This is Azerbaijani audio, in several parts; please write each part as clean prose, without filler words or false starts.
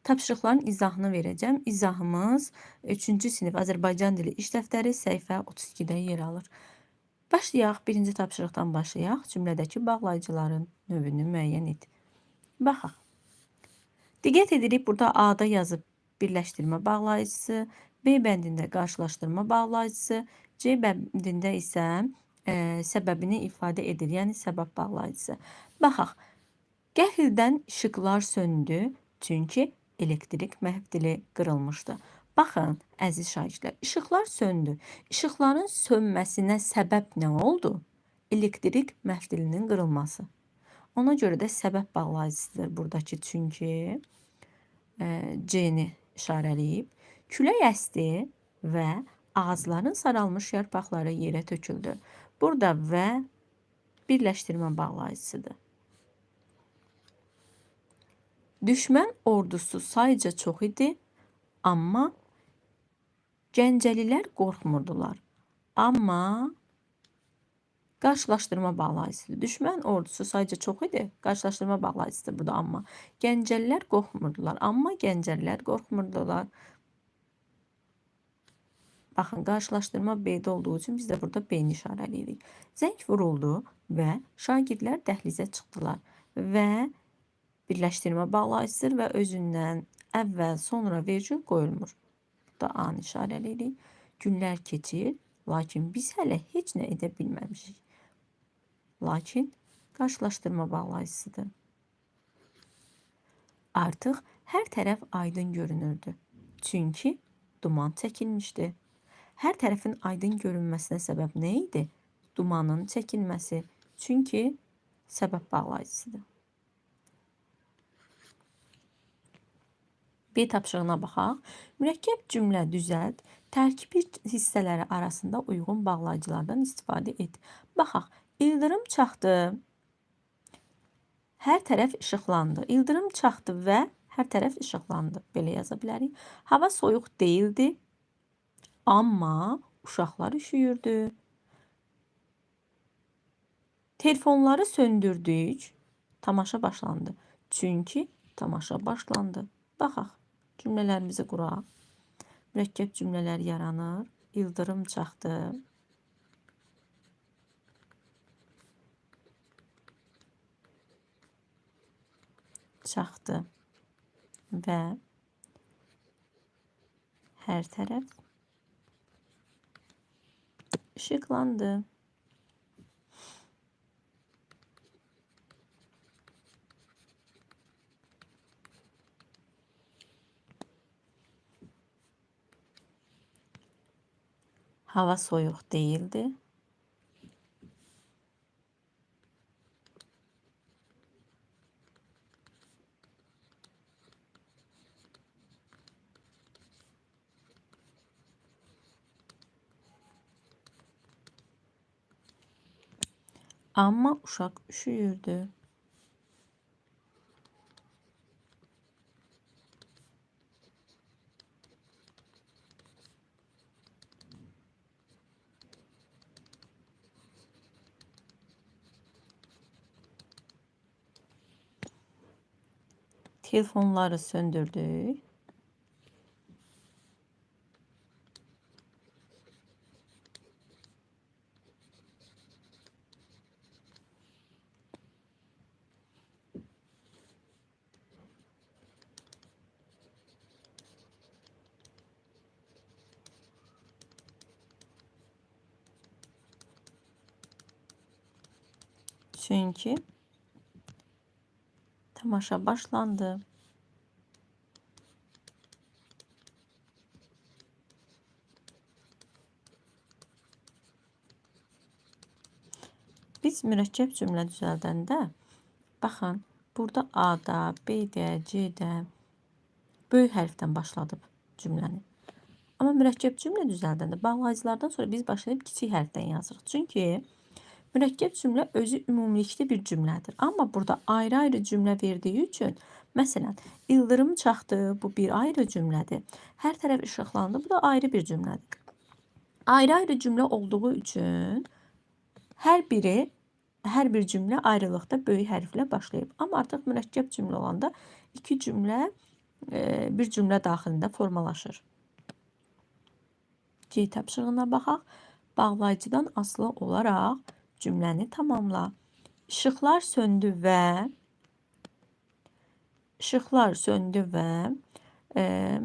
Tapşırıqların izahını verəcəm. İzahımız 3-cü sinif Azərbaycan dili iş dəftəri səhifə 32-də yer alır. Başlayaq. Birinci tapşırıqdan başlayaq. Cümlədəki bağlayıcıların növünü müəyyən et. Baxaq. Diqqət edirik, burada A-da yazıb birləşdirmə bağlayıcısı, B bəndində qarşılaşdırma bağlayıcısı, C bəndində isə səbəbini ifadə edir, yəni səbəb bağlayıcısı. Baxaq. Qəfildən işıqlar söndü, çünki elektrik məfdili qırılmışdı. Baxın, əziz şagirdlər, işıqlar söndü. İşıqların sönməsinə səbəb nə oldu? Elektrik məfdilinin qırılması. Ona görə də səbəb bağlayıcısıdır buradakı, çünki C-ni işarələyib. Külək əsdi və ağacların saralmış yarpaqları yerə töküldü. Burada və birləşdirmə bağlayıcısıdır. Düşmən ordusu sayca çox idi, amma Gəncəlilər qorxmurdular. Amma qarşılaşdırma bağlayıcısıdır. Düşmən ordusu sayca çox idi, qarşılaşdırma bağlayıcısıdır burada amma. Gəncəlilər qorxmurdular, amma Gəncəlilər qorxmurdular. Baxın, qarşılaşdırma B-də olduğu üçün biz də burada B-ni işarələyirik. Zəng vuruldu və şagirdlər dəhlizə çıxdılar və birləşdirmə bağlayıcısıdır və özündən əvvəl, sonra vergül qoyulmur. Burada A-nı işarələyirik. Günlər keçir, lakin biz hələ heç nə edə bilməmişik. Lakin qarşılaşdırma bağlayıcısıdır. Artıq hər tərəf aydın görünürdü. Çünki duman çəkilmişdi. Hər tərəfin aydın görünməsinə səbəb nə idi? Dumanın çəkilməsi. Çünki səbəb bağlayıcısıdır. B tapşırığına baxaq. Mürəkkəb cümlə düzəlt. Tərkibi hissələri arasında uyğun bağlayıcılardan istifadə et. Baxaq. İldırım çaxdı. Hər tərəf işıqlandı. İldırım çaxdı və hər tərəf işıqlandı. Belə yaza bilərik. Hava soyuq deyildi, amma uşaqlar üşüyürdü. Telefonları söndürdük. Tamaşa başlandı. Çünki tamaşa başlandı. Baxaq. Cümlələrimizi quraq. Mürəkkəb cümlələr yaranır. İldırım çaxdı. Çaxdı və hər tərəf işıqlandı. Hava soyuq deyildi. Amma uşaq üşüyürdü. Telefonları söndürdük. Çünki tamaşa başlandı. Biz mürəkkəb cümlə düzəldəndə, baxın, burada A-da, B-də, C-də böyük hərfdən başladıb cümləni. Amma mürəkkəb cümlə düzəldəndə bağlayıcılardan sonra biz başlayıb kiçik hərfdən yazırıq. Çünki mürəkkəb cümlə özü ümumilikli bir cümlədir. Amma burada ayrı-ayrı cümlə verdiyi üçün, məsələn, ildırım çaxdı, bu bir ayrı cümlədir. Hər tərəf işıqlandı, bu da ayrı bir cümlədir. Ayrı-ayrı cümlə olduğu üçün hər bir cümlə ayrılıqda böyük hərflə başlayıb. Amma artıq mürəkkəb cümlə olanda iki cümlə bir cümlə daxilində formalaşır. C tapşırığına baxaq. Bağlayıcıdan asılı olaraq cümləni tamamla. İşıqlar söndü və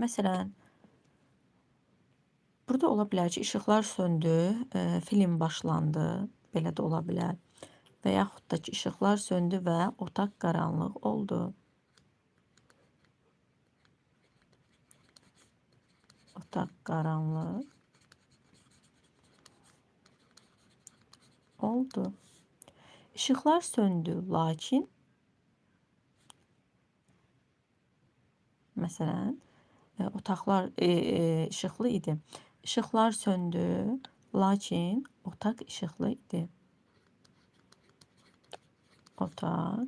məsələn, burada ola bilər ki, işıqlar söndü, film başlandı, belə də ola bilər. Və yaxud da ki, işıqlar söndü və otaq qaranlıq oldu. Otaq qaranlıq oldu. İşıqlar söndü, lakin məsələn, otaqlar işıqlı idi. İşıqlar söndü, lakin otaq işıqlı idi. Otaq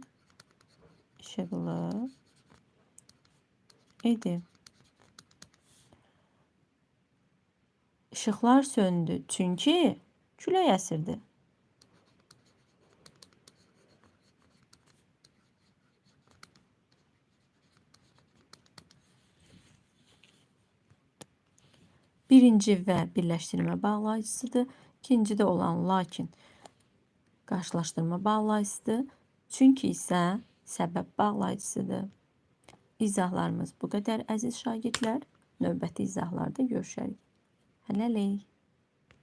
işıqlı idi. İşıqlar söndü çünki külək əsirdi. Birinci və birləşdirmə bağlayıcısıdır. İkincidə olan lakin qarşılaşdırma bağlayıcısıdır. Çünki isə səbəb bağlayıcısıdır. İzahlarımız bu qədər əziz şagirdlər. Növbəti izahlarda görüşərik. Hələlik.